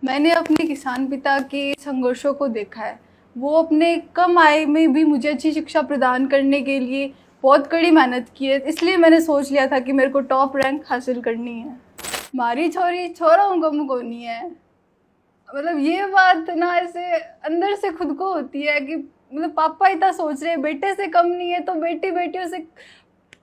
मैंने अपने किसान पिता के संघर्षों को देखा है। वो अपने कम आय में भी मुझे अच्छी शिक्षा प्रदान करने के लिए बहुत कड़ी मेहनत की है, इसलिए मैंने सोच लिया था कि मेरे को टॉप रैंक हासिल करनी है। मारी छोरी छोरा गम को नहीं है, मतलब ये बात ना ऐसे अंदर से खुद को होती है कि मतलब पापा इतना सोच रहे हैं, बेटे से कम नहीं है तो बेटी बेटियों से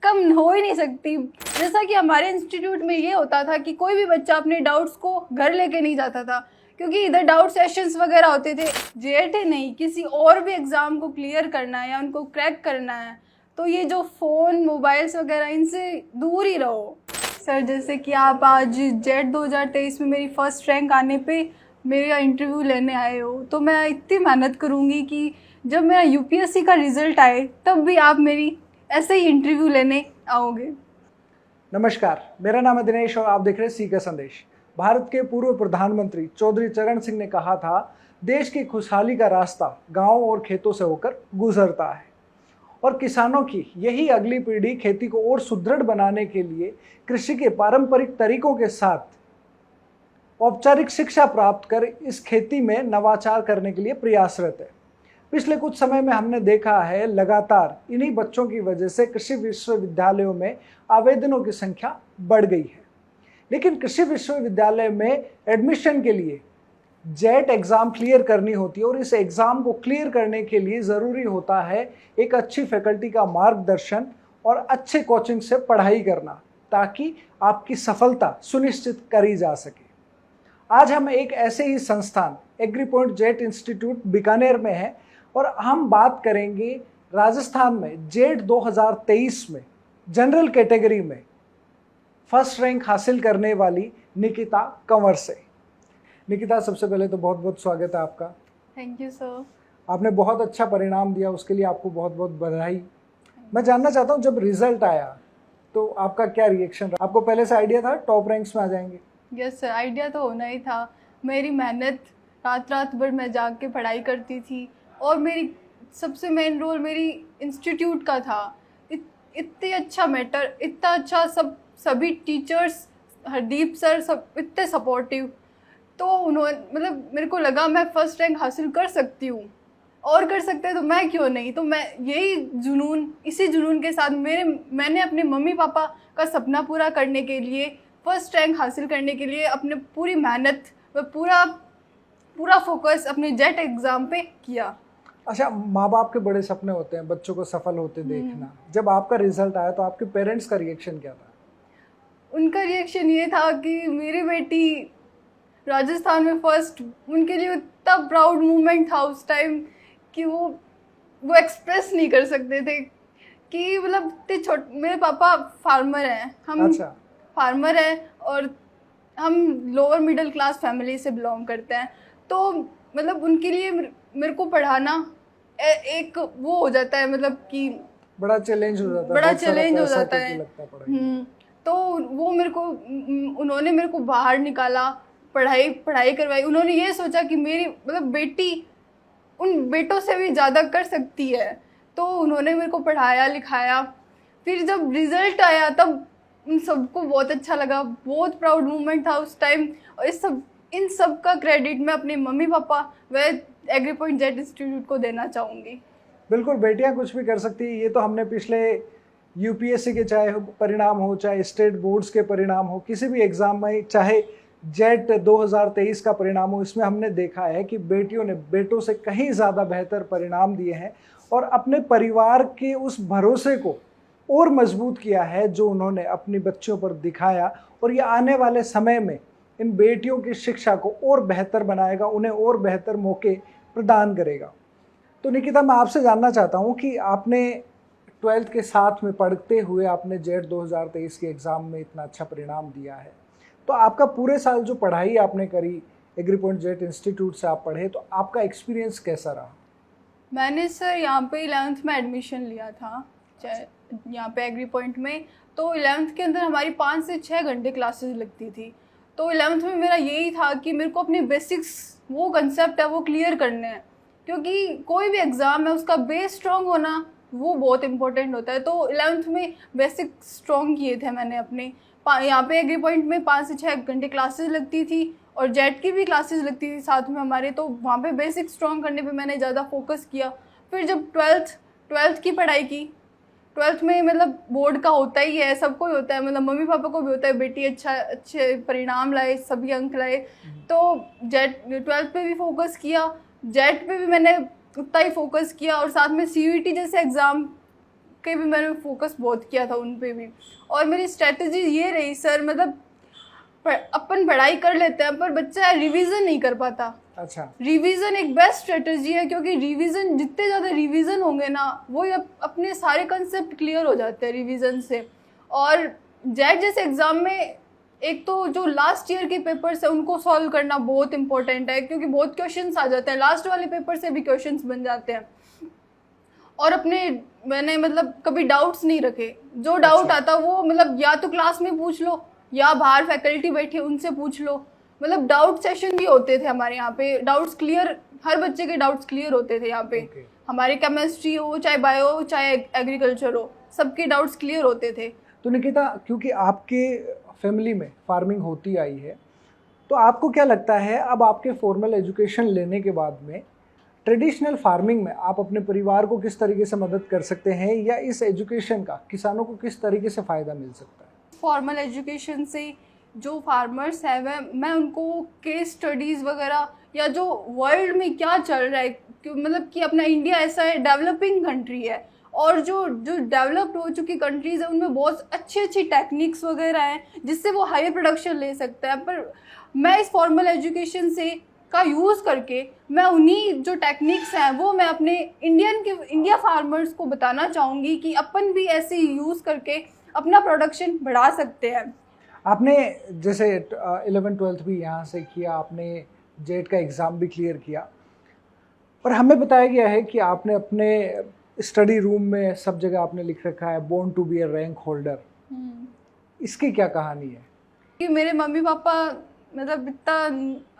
कम हो ही नहीं सकती। जैसा कि हमारे इंस्टीट्यूट में ये होता था कि कोई भी बच्चा अपने डाउट्स को घर लेके नहीं जाता था, क्योंकि इधर डाउट सेशंस वगैरह होते थे। जेएटी नहीं, किसी और भी एग्ज़ाम को क्लियर करना है या उनको क्रैक करना है तो ये जो फ़ोन मोबाइल्स वगैरह इनसे दूर ही रहो। सर, जैसे कि आप आज जेट 2023 में मेरी फर्स्ट रैंक आने पे मेरा इंटरव्यू लेने आए हो, तो मैं इतनी मेहनत करूँगी कि जब मेरा यूपीएससी का रिज़ल्ट आए तब भी आप मेरी ऐसे ही इंटरव्यू लेने आओगे। नमस्कार, मेरा नाम है दिनेश और आप देख रहे हैं सी का संदेश। भारत के पूर्व प्रधानमंत्री चौधरी चरण सिंह ने कहा था, देश की खुशहाली का रास्ता गांव और खेतों से होकर गुजरता है। और किसानों की यही अगली पीढ़ी खेती को और सुदृढ़ बनाने के लिए कृषि के पारंपरिक तरीकों के साथ औपचारिक शिक्षा प्राप्त कर इस खेती में नवाचार करने के लिए प्रयासरत है। पिछले कुछ समय में हमने देखा है, लगातार इन्हीं बच्चों की वजह से कृषि विश्वविद्यालयों में आवेदनों की संख्या बढ़ गई है। लेकिन कृषि विश्वविद्यालय में एडमिशन के लिए जेट एग्ज़ाम क्लियर करनी होती है और इस एग्ज़ाम को क्लियर करने के लिए ज़रूरी होता है एक अच्छी फैकल्टी का मार्गदर्शन और अच्छे कोचिंग से पढ़ाई करना, ताकि आपकी सफलता सुनिश्चित करी जा सके। आज हम एक ऐसे ही संस्थान Agri Point JET institute Bikaner में है और हम बात करेंगे राजस्थान में जेट 2023 में जनरल कैटेगरी में फर्स्ट रैंक हासिल करने वाली निकिता कंवर से। निकिता, सबसे पहले तो बहुत बहुत स्वागत है आपका। Thank you sir. आपने बहुत अच्छा परिणाम दिया, उसके लिए आपको बहुत बहुत बधाई। मैं जानना चाहता हूँ, जब रिजल्ट आया तो आपका क्या रिएक्शन रहा? आपको पहले से आइडिया था टॉप रैंक्स में आ जाएंगे? यस सर, आइडिया तो होना ही था। मेरी मेहनत, रात रात भर मैं जाग के पढ़ाई करती थी और मेरी सबसे मेन रोल मेरी इंस्टीट्यूट का था। इतनी अच्छा मैटर, इतना अच्छा सभी टीचर्स, हरदीप सर सब इतने सपोर्टिव, तो उन्होंने मतलब मेरे को लगा मैं फ़र्स्ट रैंक हासिल कर सकती हूँ और कर सकते हैं तो मैं क्यों नहीं। तो मैं इसी जुनून के साथ मैंने अपने मम्मी पापा का सपना पूरा करने के लिए, फर्स्ट रैंक हासिल करने के लिए अपने पूरी मेहनत व पूरा फोकस अपने जेट एग्ज़ाम पे किया। अच्छा, माँ बाप के बड़े सपने होते हैं बच्चों को सफल होते देखना। जब आपका रिजल्ट आया तो आपके पेरेंट्स का रिएक्शन क्या था? उनका रिएक्शन ये था कि मेरी बेटी राजस्थान में फर्स्ट, उनके लिए इतना प्राउड मोमेंट था उस टाइम कि वो एक्सप्रेस नहीं कर सकते थे कि मतलब इतने मेरे पापा फार्मर हैं, हम अच्छा। फार्मर हैं और हम लोअर मिडिल क्लास फैमिली से बिलोंग करते हैं, तो मतलब उनके लिए मेरे को पढ़ाना एक वो हो जाता है, मतलब कि बड़ा चैलेंज हो जाता है, बड़ा चैलेंज हो जाता है। तो उन्होंने मेरे को बाहर निकाला, पढ़ाई करवाई। उन्होंने ये सोचा कि मेरी मतलब बेटी उन बेटों से भी ज़्यादा कर सकती है, तो उन्होंने मेरे को पढ़ाया लिखाया। फिर जब रिज़ल्ट आया तब उन सबको बहुत अच्छा लगा, बहुत प्राउड मोमेंट था उस टाइम। और इन सब का क्रेडिट मैं अपने मम्मी पापा व एग्री पॉइंट जेट इंस्टीट्यूट को देना चाहूँगी। बिल्कुल, बेटियां कुछ भी कर सकती है। ये तो हमने पिछले यूपीएससी के चाहे परिणाम हो, चाहे स्टेट बोर्ड्स के परिणाम हो, किसी भी एग्ज़ाम में, चाहे जेट 2023 का परिणाम हो, इसमें हमने देखा है कि बेटियों ने बेटों से कहीं ज़्यादा बेहतर परिणाम दिए हैं और अपने परिवार के उस भरोसे को और मजबूत किया है जो उन्होंने अपनी बच्चियों पर दिखाया। और ये आने वाले समय में इन बेटियों की शिक्षा को और बेहतर बनाएगा, उन्हें और बेहतर मौके प्रदान करेगा। तो निकिता, मैं आपसे जानना चाहता हूँ कि आपने 12th के साथ में पढ़ते हुए आपने जेट 2023 के एग्ज़ाम में इतना अच्छा परिणाम दिया है, तो आपका पूरे साल जो पढ़ाई आपने करी, एग्री पॉइंट जेट इंस्टीट्यूट से आप पढ़े, तो आपका एक्सपीरियंस कैसा रहा? मैंने सर यहाँ पे 11th में एडमिशन लिया था यहाँ पे एग्री पॉइंट में। तो 11th के अंदर हमारी 5 से 6 घंटे क्लासेस लगती थी। तो 11th में मेरा यही था कि मेरे को अपने बेसिक्स, वो कंसेप्ट है वो क्लियर करने हैं, क्योंकि कोई भी एग्ज़ाम है उसका बेस स्ट्रॉन्ग होना वो बहुत इंपॉर्टेंट होता है। तो 11th में बेसिक स्ट्रॉन्ग किए थे मैंने अपने। यहाँ पे एग्री पॉइंट में 5 से 6 घंटे क्लासेस लगती थी और जेट की भी क्लासेस लगती थी साथ में हमारे, तो वहाँ पे बेसिक स्ट्रॉन्ग करने पे मैंने ज़्यादा फोकस किया। फिर जब ट्वेल्थ की पढ़ाई की, ट्वेल्थ में मतलब बोर्ड का होता ही है, सबको ही होता है, मतलब मम्मी पापा को भी होता है बेटी अच्छे परिणाम लाए, सभी अंक लाए। तो जेट ट्वेल्थ पे भी फोकस किया, जेट पे भी मैंने उतना ही फोकस किया, और साथ में CUET जैसे एग्ज़ाम के भी मैंने फोकस बहुत किया था उन पे भी। और मेरी स्ट्रेटजी ये रही सर, मतलब अपन पढ़ाई कर लेते हैं पर बच्चा रिवीजन नहीं कर पाता। अच्छा, रिवीजन एक बेस्ट स्ट्रेटजी है, क्योंकि रिवीजन जितने ज़्यादा रिवीजन होंगे ना, वो अपने सारे कंसेप्ट क्लियर हो जाते हैं रिवीजन से। और जेट जैसे एग्ज़ाम में एक तो जो लास्ट ईयर के पेपर्स है उनको सॉल्व करना बहुत इंपॉर्टेंट है, क्योंकि बहुत क्वेश्चंस आ जाते हैं, लास्ट वाले पेपर से भी क्वेश्चंस बन जाते हैं। और मैंने मतलब कभी डाउट्स नहीं रखे, जो डाउट आता वो मतलब या तो क्लास में पूछ लो या बाहर फैकल्टी बैठे उनसे पूछ लो। मतलब डाउट सेशन भी होते थे हमारे यहाँ पे, डाउट्स क्लियर, हर बच्चे के डाउट्स क्लियर होते थे यहाँ पे। हमारे केमिस्ट्री हो चाहे बायो हो चाहे एग्रीकल्चर हो, सबके डाउट्स क्लियर होते थे। तो निकिता, क्योंकि आपके फैमिली में फार्मिंग होती आई है, तो आपको क्या लगता है अब आपके फॉर्मल एजुकेशन लेने के बाद में ट्रेडिशनल फार्मिंग में आप अपने परिवार को किस तरीके से मदद कर सकते हैं, या इस एजुकेशन का किसानों को किस तरीके से फ़ायदा मिल सकता है? फॉर्मल एजुकेशन से जो फार्मर्स है मैं उनको केस स्टडीज़ वगैरह, या जो वर्ल्ड में क्या चल रहा है, मतलब कि अपना इंडिया ऐसा है डेवलपिंग कंट्री है, और जो जो डेवलप्ड हो चुकी कंट्रीज़ है उनमें बहुत अच्छी अच्छी टेक्निक्स वगैरह हैं जिससे वो हायर प्रोडक्शन ले सकता है। पर मैं इस फॉर्मल एजुकेशन से का यूज़ करके मैं उन्हीं जो टेक्निक्स हैं वो मैं अपने इंडिया फार्मर्स को बताना चाहूँगी कि अपन भी ऐसे यूज़ करके अपना प्रोडक्शन बढ़ा सकते हैं। आपने जैसे 11th-12th भी यहाँ से किया, आपने जेट का एग्ज़ाम भी क्लियर किया, पर हमें बताया गया है कि आपने अपने स्टडी रूम में सब जगह आपने लिख रखा है born to be a rank holder. इसकी क्या कहानी है? कि मेरे मम्मी पापा मतलब इतना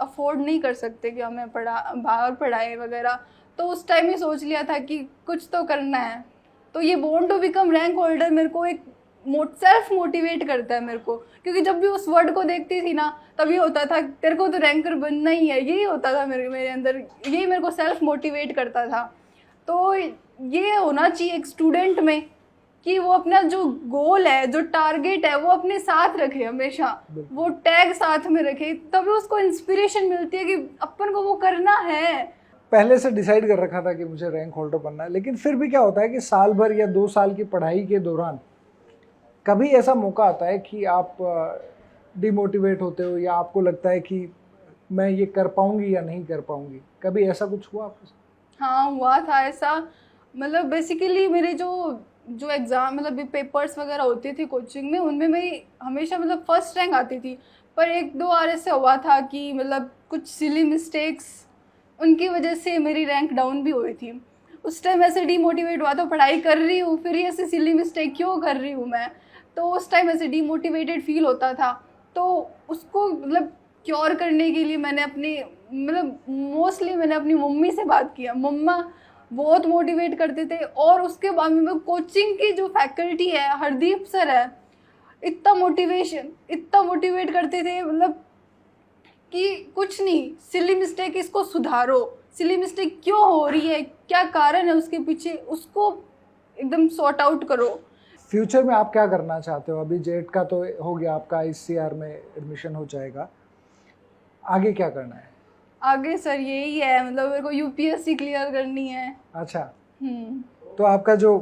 अफोर्ड नहीं कर सकते कि हमें बाहर पढ़ाए वगैरह, तो उस टाइम ही सोच लिया था कि कुछ तो करना है। तो ये born to become rank holder मेरे को एक सेल्फ मोटिवेट करता है मेरे को, क्योंकि जब भी उस वर्ड को देखती थी ना तभी होता था तेरे को तो रैंकर बनना ही है, यही होता था मेरे अंदर, यही मेरे को सेल्फ मोटिवेट करता था। तो ये होना चाहिए एक स्टूडेंट में कि वो अपना जो गोल है, जो टारगेट है, वो अपने साथ रखे, हमेशा वो टैग साथ में रखे, तभी उसको इंस्पिरेशन मिलती है कि अपन को वो करना है। पहले से डिसाइड कर रखा था कि मुझे रैंक होल्डर बनना है, लेकिन फिर भी क्या होता है कि साल भर या 2 साल की पढ़ाई के दौरान कभी ऐसा मौका आता है कि आप डिमोटिवेट होते हो, या आपको लगता है कि मैं ये कर पाऊंगी या नहीं कर पाऊंगी? कभी ऐसा कुछ हुआ आपके साथ? हाँ, हुआ था ऐसा। मतलब बेसिकली मेरे जो एग्ज़ाम मतलब पेपर्स वगैरह होते थे कोचिंग में, उनमें मेरी हमेशा मतलब फर्स्ट रैंक आती थी। पर 1-2 बार ऐसे हुआ था कि मतलब कुछ सिली मिस्टेक्स, उनकी वजह से मेरी रैंक डाउन भी हुई थी। उस टाइम ऐसे डीमोटिवेट हुआ, तो पढ़ाई कर रही हूँ फिर ऐसे सिली मिस्टेक क्यों कर रही हूँ मैं, तो उस टाइम ऐसे डीमोटिवेटेड फील होता था। तो उसको मतलब क्योर करने के लिए मैंने मोस्टली मैंने अपनी मम्मी से बात किया। मम्मा बहुत मोटिवेट करते थे, और उसके बाद में कोचिंग की जो फैकल्टी है, हरदीप सर है, इतना मोटिवेट करते थे, मतलब कि कुछ नहीं, सिली मिस्टेक इसको सुधारो, सिली मिस्टेक क्यों हो रही है, क्या कारण है उसके पीछे, उसको एकदम सॉर्ट आउट करो। फ्यूचर में आप क्या करना चाहते हो? अभी जेट का तो हो गया, आपका ICR में एडमिशन हो जाएगा, आगे क्या करना है? आगे सर यही है, मतलब मेरे को UPSC क्लियर करनी है। अच्छा, तो आपका जो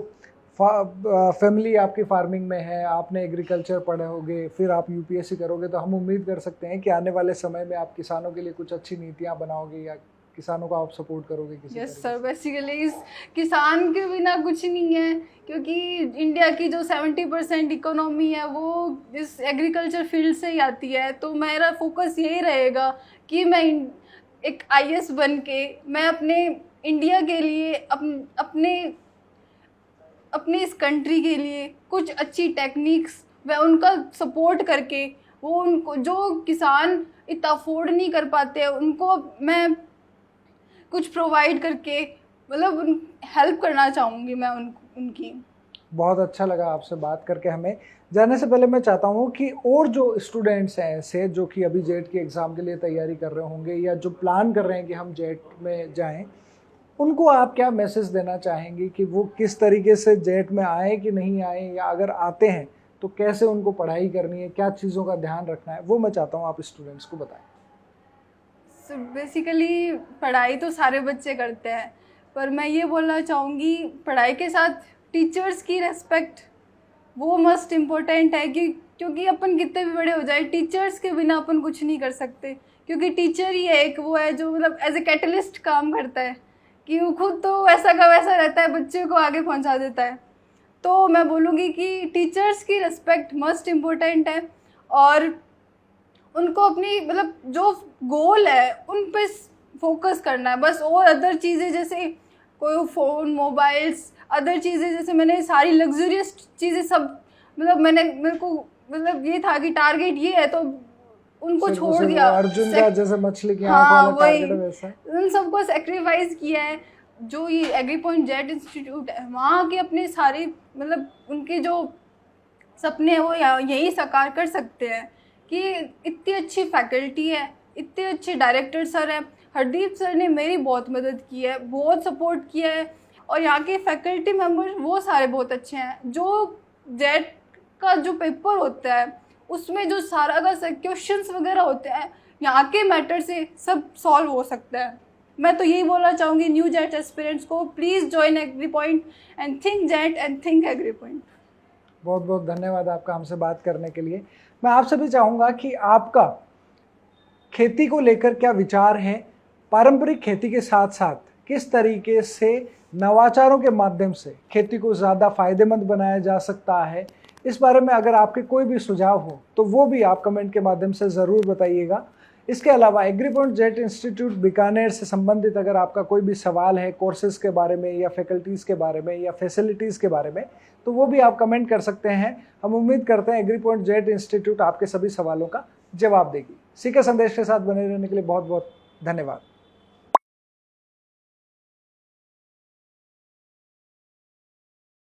फैमिली आपकी फार्मिंग में है, आपने एग्रीकल्चर पढ़े होगे, फिर आप UPSC करोगे, तो हम उम्मीद कर सकते हैं कि आने वाले समय में आप किसानों के लिए कुछ अच्छी नीतियां बनाओगे, या किसानों को आप सपोर्ट करोगे किसी यस सर, बेसिकली इस किसान के बिना कुछ नहीं है, क्योंकि इंडिया की जो 70% इकोनॉमी है वो इस एग्रीकल्चर फील्ड से ही आती है। तो मेरा फोकस यही रहेगा कि मैं एक IAS बन के मैं अपने इंडिया के लिए अपने इस कंट्री के लिए कुछ अच्छी टेक्निक्स व उनका सपोर्ट करके, वो उनको जो किसान इतना अफोर्ड नहीं कर पाते उनको मैं कुछ प्रोवाइड करके हेल्प करना चाहूँगी मैं उनकी। बहुत अच्छा लगा आपसे बात करके हमें। जाने से पहले मैं चाहता हूँ कि और जो स्टूडेंट्स हैं ऐसे जो कि अभी जेट के एग्ज़ाम के लिए तैयारी कर रहे होंगे या जो प्लान कर रहे हैं कि हम जेट में जाएं, उनको आप क्या मैसेज देना चाहेंगे कि वो किस तरीके से जेट में आए कि नहीं आए, या अगर आते हैं तो कैसे उनको पढ़ाई करनी है, क्या चीज़ों का ध्यान रखना है, वो मैं चाहता हूँ आप स्टूडेंट्स को बताएं। बेसिकली पढ़ाई तो सारे बच्चे करते हैं, पर मैं ये बोलना चाहूँगी पढ़ाई के साथ टीचर्स की रेस्पेक्ट वो मस्ट इम्पोर्टेंट है क्योंकि अपन कितने भी बड़े हो जाए टीचर्स के बिना अपन कुछ नहीं कर सकते, क्योंकि टीचर ही है एक वो है जो मतलब एज ए कैटलिस्ट काम करता है कि वो खुद तो वैसा का वैसा रहता है, बच्चे को आगे पहुंचा देता है। तो मैं बोलूँगी कि टीचर्स की रिस्पेक्ट मस्ट इम्पोर्टेंट है और उनको अपनी मतलब जो गोल है उन पे फोकस करना है बस, और अदर चीज़ें जैसे कोई फ़ोन मोबाइल्स अदर चीज़ें जैसे मैंने सारी लग्जरियस चीज़ें सब मतलब मेरे को मतलब ये था कि टारगेट ये है तो उनको छोड़ दिया। अर्जुन का जैसे मछली की आंख हाँ वाला टारगेट है वैसा उन सबको सेक्रीफाइस किया है। जो ये एग्री पॉइंट जेट इंस्टीट्यूट है वहाँ के अपने सारे मतलब उनके जो सपने हैं वो यही साकार कर सकते हैं कि इतनी अच्छी फैकल्टी है, इतने अच्छे डायरेक्टर सर हैं। हरदीप सर ने मेरी बहुत मदद की है, बहुत सपोर्ट किया है और यहाँ के फैकल्टी मेंबर्स वो सारे बहुत अच्छे हैं। जो जेट का जो पेपर होता है उसमें जो सारा का क्वेश्चंस वगैरह होते हैं यहाँ के मैटर से सब सॉल्व हो सकता है। मैं तो यही बोलना चाहूँगी न्यू जेट एस्पिरेंट्स को, please join Agri Point and think JET and think Agri Point. बहुत बहुत धन्यवाद आपका हमसे बात करने के लिए। मैं आपसे भी चाहूँगा कि आपका खेती को लेकर क्या विचार है, पारंपरिक खेती के साथ साथ किस तरीके से नवाचारों के माध्यम से खेती को ज़्यादा फायदेमंद बनाया जा सकता है, इस बारे में अगर आपके कोई भी सुझाव हो तो वो भी आप कमेंट के माध्यम से ज़रूर बताइएगा। इसके अलावा Agri Point JET institute Bikaner से संबंधित अगर आपका कोई भी सवाल है कोर्सेज़ के बारे में या फैकल्टीज़ के बारे में या फैसिलिटीज़ के बारे में, तो वो भी आप कमेंट कर सकते हैं। हम उम्मीद करते हैं एग्री पॉइंट जेट इंस्टीट्यूट आपके सभी सवालों का जवाब देगी। सीके संदेश के साथ बने रहने के लिए बहुत बहुत धन्यवाद।